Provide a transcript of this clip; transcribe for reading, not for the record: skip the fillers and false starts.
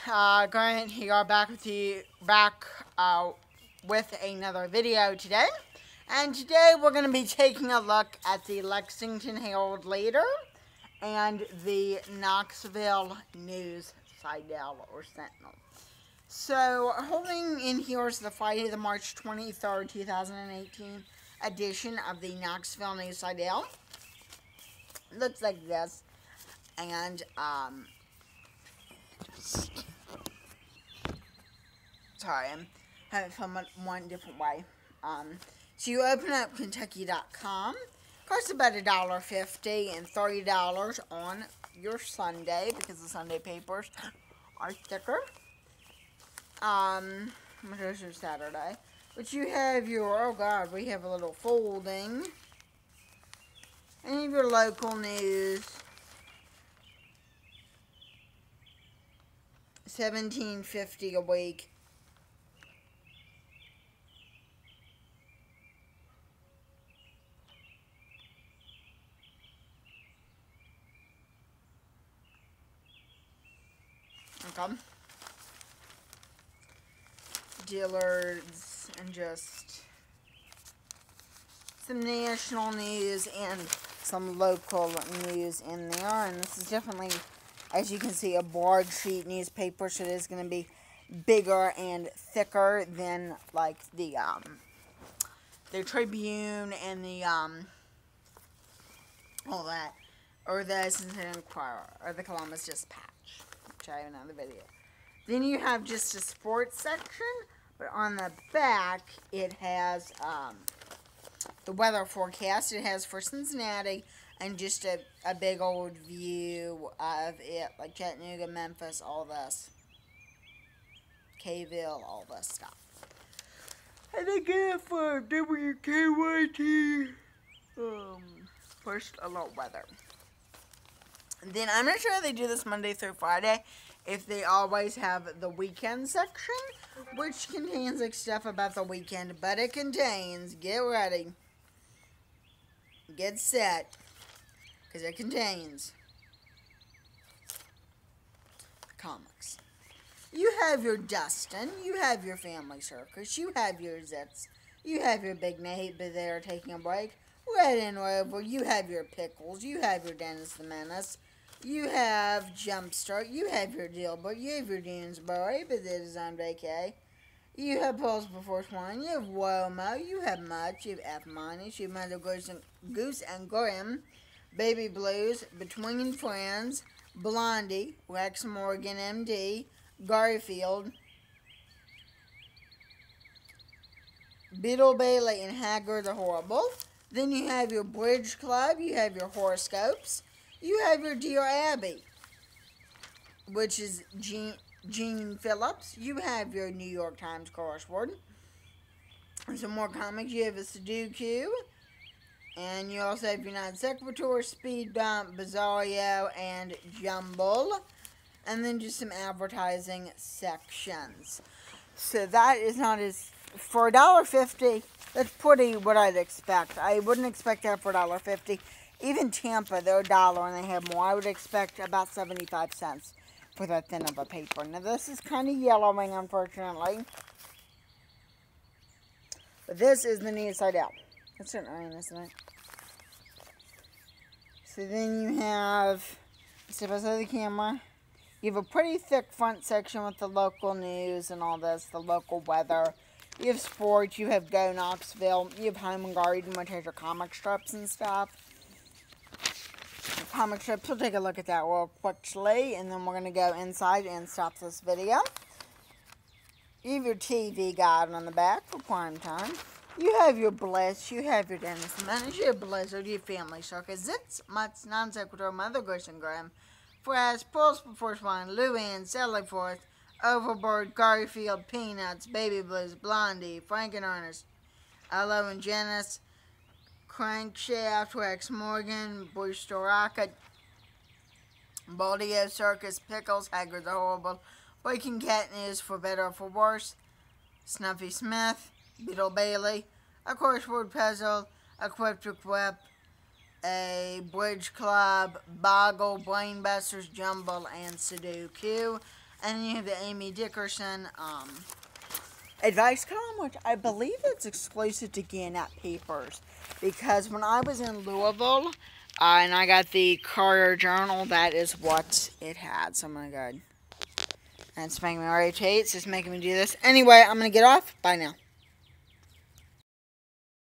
Grant here, with another video today. And today we're going to be taking a look at the Lexington Herald Leader and the Knoxville News Sidel or Sentinel. So, holding in here is the Friday, the March 23rd, 2018 edition of the Knoxville News Sidel. It looks like this. And, sorry, I'm having fun one different way. So you open up Kentucky.com. Costs about $1.50 and $30 on your Sunday because the Sunday papers are thicker. What is your Saturday? But you have your, oh God, we have a little folding. And your local news. $17.50 a week. Okay. Dealers and just some national news and some local news in there. And this is definitely, as you can see, a broadsheet newspaper, so it is going to be bigger and thicker than like the Tribune and the all that, or the Cincinnati Enquirer, or the Columbus Dispatch, which I have another video. Then you have just a sports section, but on the back it has the weather forecast. It has for Cincinnati and just a big old view of it, like Chattanooga, Memphis, all this. Kville, all this stuff. And again for WKYT, first alert weather. And then I'm not sure if they do this Monday through Friday, if they always have the weekend section, which contains like stuff about the weekend, but it contains, get ready, get set, because it contains comics. You have your Dustin, you have your Family Circus, you have your Zits, you have your Big Nate, but they're taking a break. Red and Rover, you have your Pickles, you have your Dennis the Menace, you have Jumpstart, you have your Dilbert, you have your Doonesbury, but it is on vacay. You have Pulse Before Swine, you have Womo, you have Much, you have F Minus, you have Mother Goose and Grimm, Baby Blues, Between Friends, Blondie, Rex Morgan MD, Garfield, Beetle Bailey and Hagger the Horrible. Then you have your Bridge Club, you have your horoscopes, you have your Dear Abby, which is Gene Phillips. You have your New York Times correspondent. And some more comics. You have a Sudoku. And you also have your Non Sequitur, Speed Bump, Bizarro, and Jumble. And then just some advertising sections. So that is not as, for $1.50, that's pretty what I'd expect. I wouldn't expect that for $1.50. Even Tampa, they're $1 and they have more. I would expect about 75 cents for that thin of a paper. Now this is kind of yellowing, unfortunately. But this is the news side out. It's an iron, isn't it? So then you have, step outside of the camera, you have a pretty thick front section with the local news and all this, the local weather. You have sports, you have Go Knoxville, you have Home and Garden, which has your comic strips and stuff. Comic strips, we'll take a look at that real quickly, and then we're going to go inside and stop this video. You have your TV guide on the back for prime time. You have your Bliss, you have your Dennis the Menace, you have Blizzard, you have Family Circus, Zits, Mutts, Non Sequitur, Mother Goose and Grimm, Fraz, Pulse Before Swine, Luann, Sally Forth, Overboard, Garfield, Peanuts, Baby Blues, Blondie, Frank and Ernest, Aloe and Janice, Crankshaft, Rex Morgan, Booster Rocket, Baldio Circus, Pickles, Hagrid the Horrible, Breaking Cat News for Better or for Worse, Snuffy Smith, Beetle Bailey, a crossword puzzle, a cryptic whip, a bridge club, Boggle, Brainbusters, Jumble, and Sudoku. And then you have the Amy Dickerson advice column, which I believe it's exclusive to Gannett Papers. Because when I was in Louisville, and I got the Courier Journal, that is what it had. So I'm going to go ahead. And it's making me irritate. It's just making me do this. Anyway, I'm going to get off. Bye now.